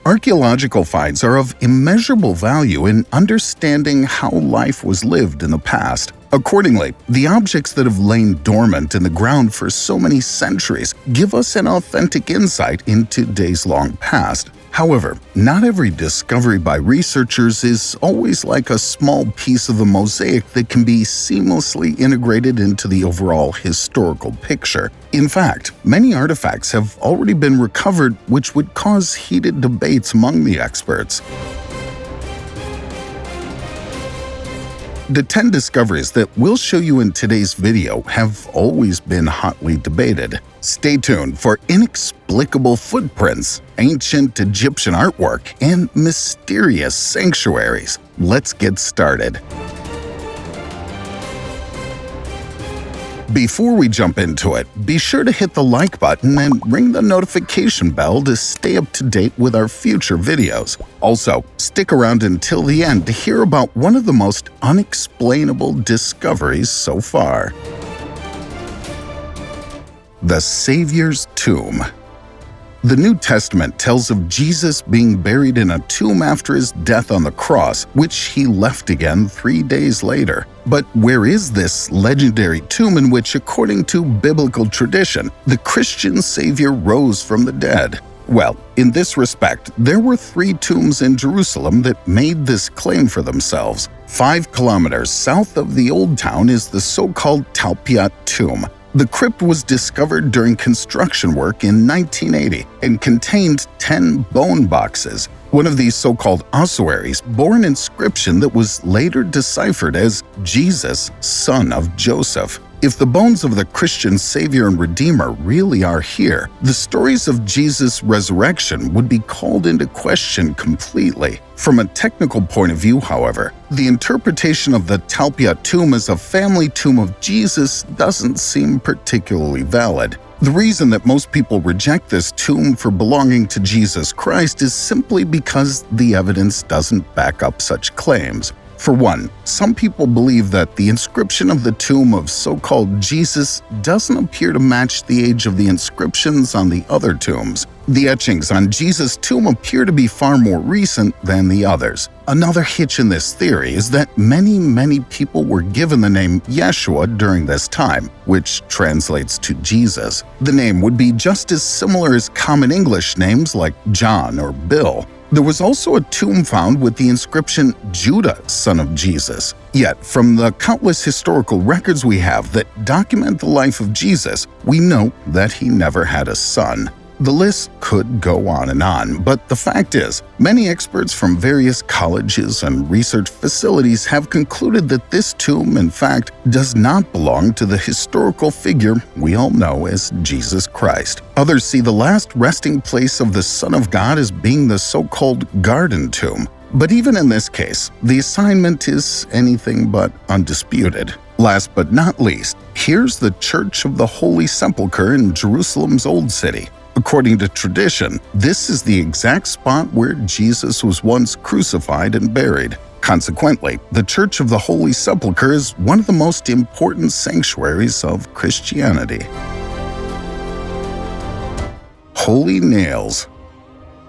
Archaeological finds are of immeasurable value in understanding how life was lived in the past. Accordingly, the objects that have lain dormant in the ground for so many centuries give us an authentic insight into days-long past. However, not every discovery by researchers is always like a small piece of the mosaic that can be seamlessly integrated into the overall historical picture. In fact, many artifacts have already been recovered, which would cause heated debates among the experts. The 10 discoveries that we'll show you in today's video have always been hotly debated. Stay tuned for inexplicable footprints, ancient Egyptian artwork, and mysterious sanctuaries. Let's get started. Before we jump into it, be sure to hit the like button and ring the notification bell to stay up to date with our future videos. Also, stick around until the end to hear about one of the most unexplainable discoveries so far. The Savior's Tomb. The New Testament tells of Jesus being buried in a tomb after his death on the cross, which he left again 3 days later. But where is this legendary tomb in which, according to biblical tradition, the Christian Savior rose from the dead? Well, in this respect, there were 3 tombs in Jerusalem that made this claim for themselves. 5 kilometers south of the Old Town is the so-called Talpiot tomb. The crypt was discovered during construction work in 1980 and contained 10 bone boxes. One of these so-called ossuaries bore an inscription that was later deciphered as Jesus, son of Joseph. If the bones of the Christian Savior and Redeemer really are here, the stories of Jesus' resurrection would be called into question completely. From a technical point of view, however, the interpretation of the Talpiot tomb as a family tomb of Jesus doesn't seem particularly valid. The reason that most people reject this tomb for belonging to Jesus Christ is simply because the evidence doesn't back up such claims. For one, some people believe that the inscription of the tomb of so-called Jesus doesn't appear to match the age of the inscriptions on the other tombs. The etchings on Jesus' tomb appear to be far more recent than the others. Another hitch in this theory is that many people were given the name Yeshua during this time, which translates to Jesus. The name would be just as similar as common English names like John or Bill. There was also a tomb found with the inscription Judah, son of Jesus. Yet, from the countless historical records we have that document the life of Jesus, we know that he never had a son. The list could go on, but the fact is, many experts from various colleges and research facilities have concluded that this tomb, in fact, does not belong to the historical figure we all know as Jesus Christ. Others see the last resting place of the Son of God as being the so-called Garden Tomb. But even in this case, the assignment is anything but undisputed. Last but not least, here's the Church of the Holy Sepulchre in Jerusalem's Old City. According to tradition, this is the exact spot where Jesus was once crucified and buried. Consequently, the Church of the Holy Sepulchre is one of the most important sanctuaries of Christianity. Holy Nails.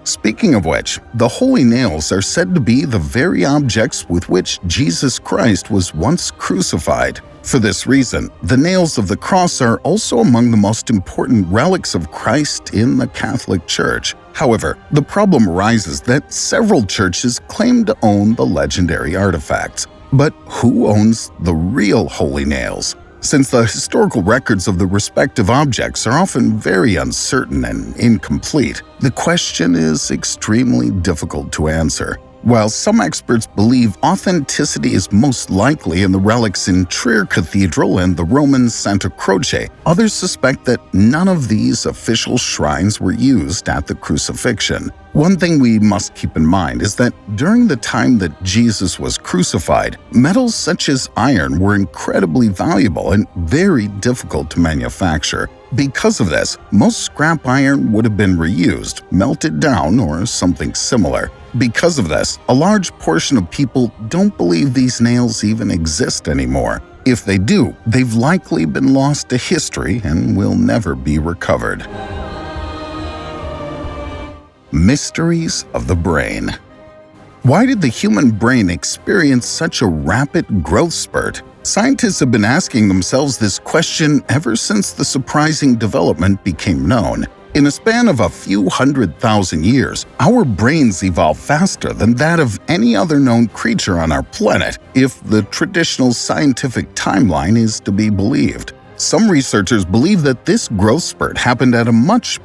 Speaking of which, the holy nails are said to be the very objects with which Jesus Christ was once crucified. For this reason, the nails of the cross are also among the most important relics of Christ in the Catholic Church. However, the problem arises that several churches claim to own the legendary artifacts. But who owns the real holy nails? Since the historical records of the respective objects are often very uncertain and incomplete, the question is extremely difficult to answer. While some experts believe authenticity is most likely in the relics in Trier Cathedral and the Roman Santa Croce, others suspect that none of these official shrines were used at the crucifixion. One thing we must keep in mind is that during the time that Jesus was crucified, metals such as iron were incredibly valuable and very difficult to manufacture. Because of this, most scrap iron would have been reused, melted down, or something similar. Because of this, a large portion of people don't believe these nails even exist anymore. If they do, they've likely been lost to history and will never be recovered. Mysteries of the Brain. Why did the human brain experience such a rapid growth spurt? Scientists have been asking themselves this question ever since the surprising development became known. In a span of a few 100,000 years, our brains evolve faster than that of any other known creature on our planet, if the traditional scientific timeline is to be believed. Some researchers believe that this growth spurt happened at a much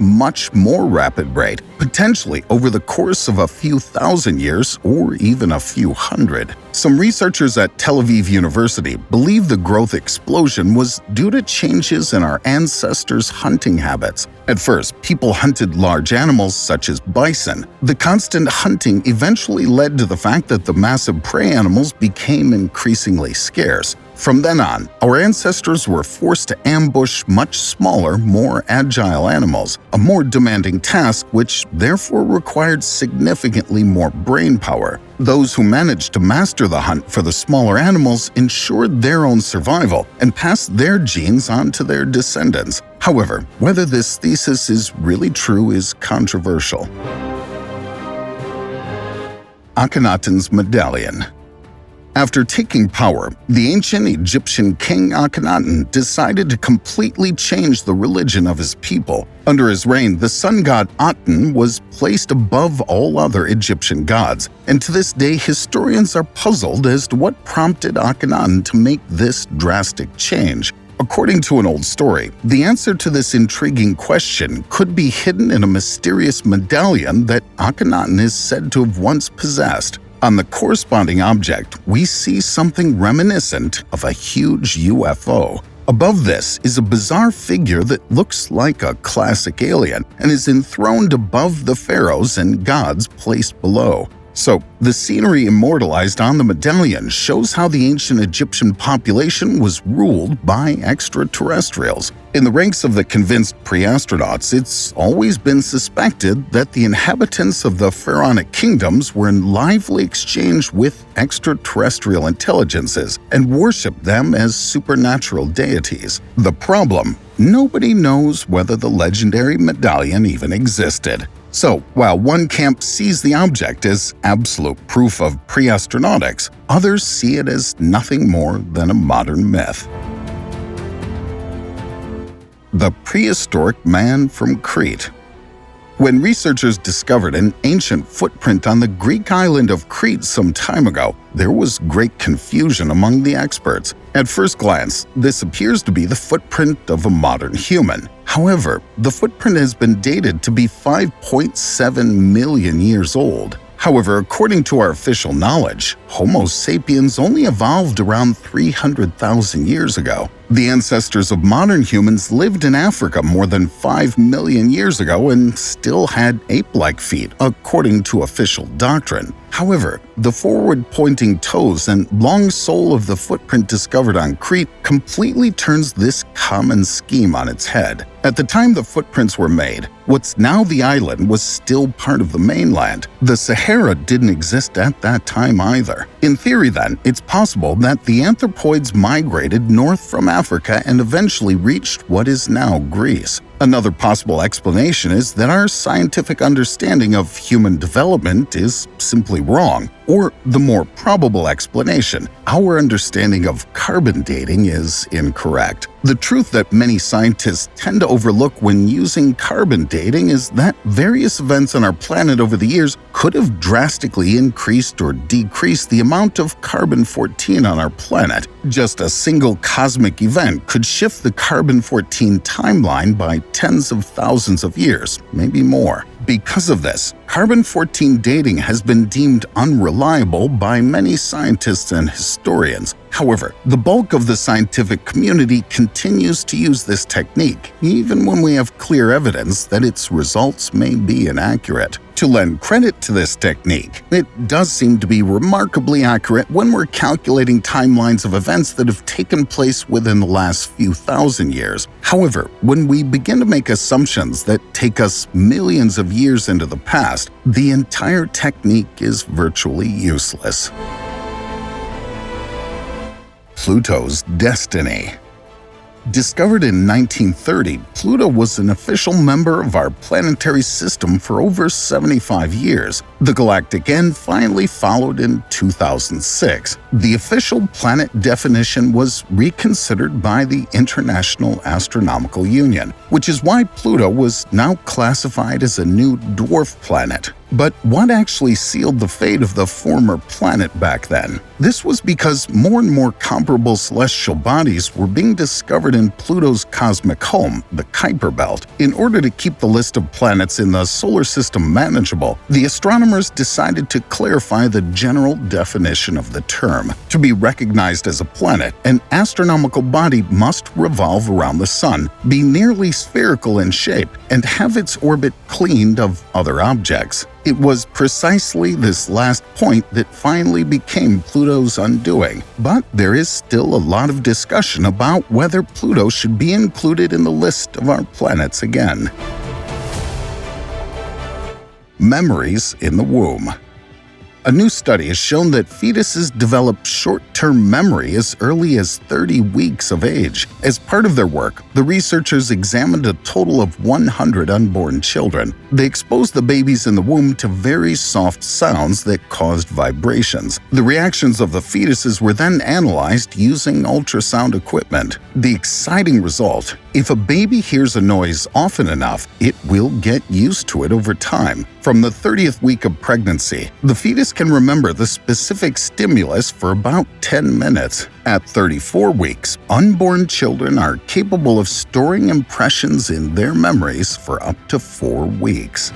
more rapid rate, potentially over the course of a few thousand years or even a few hundred. Some researchers at Tel Aviv University believe the growth explosion was due to changes in our ancestors' hunting habits. At first, people hunted large animals such as bison. The constant hunting eventually led to the fact that the massive prey animals became increasingly scarce. From then on, our ancestors were forced to ambush much smaller, more agile animals, a more demanding task which therefore required significantly more brain power. Those who managed to master the hunt for the smaller animals ensured their own survival and passed their genes on to their descendants. However, whether this thesis is really true is controversial. Akhenaten's medallion. After taking power, the ancient Egyptian king Akhenaten decided to completely change the religion of his people. Under his reign, the sun god Aten was placed above all other Egyptian gods, and to this day historians are puzzled as to what prompted Akhenaten to make this drastic change. According to an old story, the answer to this intriguing question could be hidden in a mysterious medallion that Akhenaten is said to have once possessed. On the corresponding object, we see something reminiscent of a huge UFO. Above this is a bizarre figure that looks like a classic alien and is enthroned above the pharaohs and gods placed below. So, the scenery immortalized on the medallion shows how the ancient Egyptian population was ruled by extraterrestrials. In the ranks of the convinced pre-astronauts, it's always been suspected that the inhabitants of the pharaonic kingdoms were in lively exchange with extraterrestrial intelligences and worshipped them as supernatural deities. The problem? Nobody knows whether the legendary medallion even existed. So, while one camp sees the object as absolute proof of pre-astronautics, others see it as nothing more than a modern myth. The prehistoric man from Crete. When researchers discovered an ancient footprint on the Greek island of Crete some time ago, there was great confusion among the experts. At first glance, this appears to be the footprint of a modern human. However, the footprint has been dated to be 5.7 million years old. However, according to our official knowledge, Homo sapiens only evolved around 300,000 years ago. The ancestors of modern humans lived in Africa more than 5 million years ago and still had ape-like feet, according to official doctrine. However, the forward-pointing toes and long sole of the footprint discovered on Crete completely turns this common scheme on its head. At the time the footprints were made, what's now the island was still part of the mainland. The Sahara didn't exist at that time either. In theory, then, it's possible that the anthropoids migrated north from Africa and eventually reached what is now Greece. Another possible explanation is that our scientific understanding of human development is simply wrong, or the more probable explanation, our understanding of carbon dating is incorrect. The truth that many scientists tend to overlook when using carbon dating is that various events on our planet over the years could have drastically increased or decreased the amount of carbon-14 on our planet. Just a single cosmic event could shift the carbon-14 timeline by tens of thousands of years, maybe more. Because of this, carbon-14 dating has been deemed unreliable by many scientists and historians. However, the bulk of the scientific community continues to use this technique, even when we have clear evidence that its results may be inaccurate. To lend credit to this technique, it does seem to be remarkably accurate when we're calculating timelines of events that have taken place within the last few thousand years. However, when we begin to make assumptions that take us millions of years into the past, the entire technique is virtually useless. Pluto's destiny. Discovered in 1930, Pluto was an official member of our planetary system for over 75 years. The galactic end finally followed in 2006. The official planet definition was reconsidered by the International Astronomical Union, which is why Pluto was now classified as a new dwarf planet. But what actually sealed the fate of the former planet back then? This was because more and more comparable celestial bodies were being discovered in Pluto's cosmic home, the Kuiper Belt. In order to keep the list of planets in the solar system manageable, the astronomers decided to clarify the general definition of the term. To be recognized as a planet, an astronomical body must revolve around the Sun, be nearly spherical in shape, and have its orbit cleaned of other objects. It was precisely this last point that finally became Pluto's undoing. But there is still a lot of discussion about whether Pluto should be included in the list of our planets again. Memories in the womb. A new study has shown that fetuses develop short-term memory as early as 30 weeks of age. As part of their work, the researchers examined a total of 100 unborn children. They exposed the babies in the womb to very soft sounds that caused vibrations. The reactions of the fetuses were then analyzed using ultrasound equipment. The exciting result: if a baby hears a noise often enough, it will get used to it over time. From the 30th week of pregnancy, the fetus can remember the specific stimulus for about 10 minutes. At 34 weeks, unborn children are capable of storing impressions in their memories for up to 4 weeks.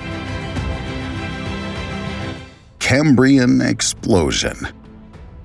Cambrian explosion.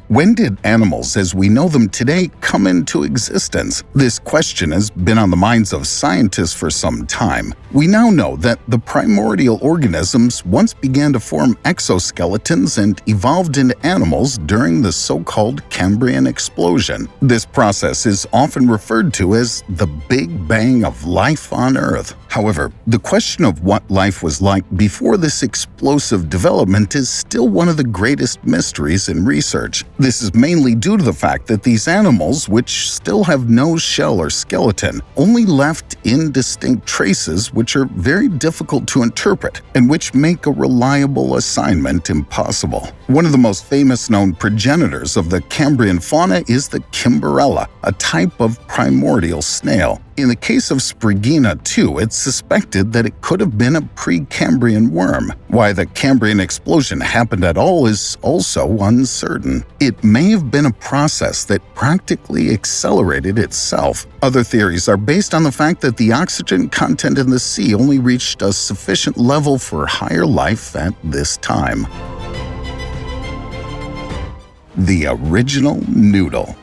When did animals as we know them today come into existence? This question has been on the minds of scientists for some time. We now know that the primordial organisms once began to form exoskeletons and evolved into animals during the so-called Cambrian explosion. This process is often referred to as the Big Bang of life on Earth. However, the question of what life was like before this explosive development is still one of the greatest mysteries in research. This is mainly due to the fact that these animals, which still have no shell or skeleton, only left indistinct traces which are very difficult to interpret and which make a reliable assignment impossible. One of the most famous known progenitors of the Cambrian fauna is the Kimberella, a type of primordial snail. In the case of Sprigina, too, it's suspected that it could have been a Precambrian worm. Why the Cambrian explosion happened at all is also uncertain. It may have been a process that practically accelerated itself. Other theories are based on the fact that the oxygen content in the sea only reached a sufficient level for higher life at this time. The original noodle.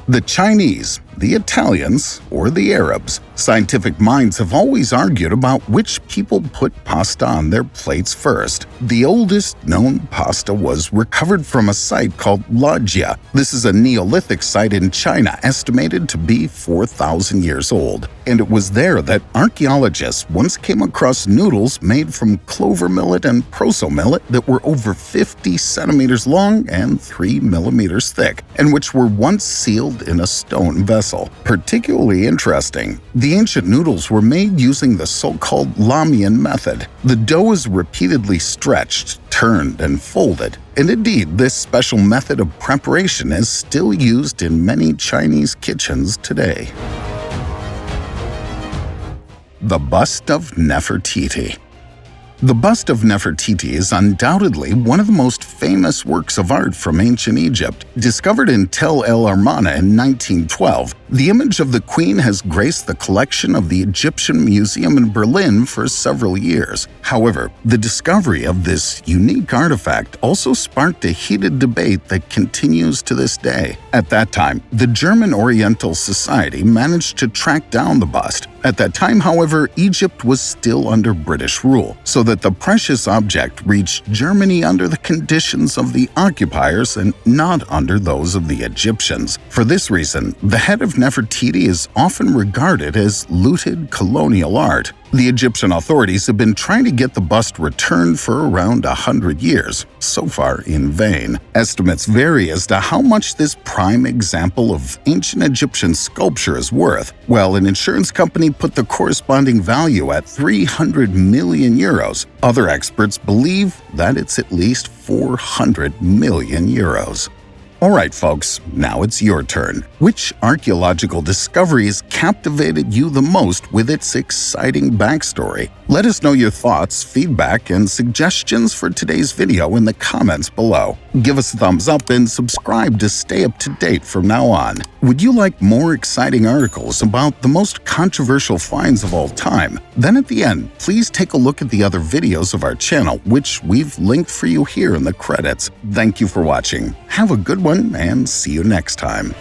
The Chinese, the Italians, or the Arabs, scientific minds have always argued about which people put pasta on their plates first. The oldest known pasta was recovered from a site called Loggia. This is a Neolithic site in China estimated to be 4,000 years old. And it was there that archaeologists once came across noodles made from clover millet and proso millet that were over 50 centimeters long and 3 millimeters thick, and which were once sealed in a stone vessel. Particularly interesting, the ancient noodles were made using the so-called Lamian method. The dough is repeatedly stretched, turned, and folded. And indeed, this special method of preparation is still used in many Chinese kitchens today. The bust of Nefertiti. The bust of Nefertiti is undoubtedly one of the most famous works of art from ancient Egypt. Discovered in Tel El Armana in 1912, the image of the queen has graced the collection of the Egyptian Museum in Berlin for several years. However, the discovery of this unique artifact also sparked a heated debate that continues to this day. At that time, the German Oriental Society managed to track down the bust. At that time, however, Egypt was still under British rule, so that the precious object reached Germany under the conditions of the occupiers and not under those of the Egyptians. For this reason, the head of Nefertiti is often regarded as looted colonial art. The Egyptian authorities have been trying to get the bust returned for around 100 years, so far in vain. Estimates vary as to how much this prime example of ancient Egyptian sculpture is worth. Well, an insurance company put the corresponding value at 300 million euros. Other experts believe that it's at least 400 million euros. Alright folks, now it's your turn. Which archaeological discoveries captivated you the most with its exciting backstory? Let us know your thoughts, feedback, and suggestions for today's video in the comments below. Give us a thumbs up and subscribe to stay up to date from now on. Would you like more exciting articles about the most controversial finds of all time? Then at the end, please take a look at the other videos of our channel, which we've linked for you here in the credits. Thank you for watching. Have a good one and see you next time.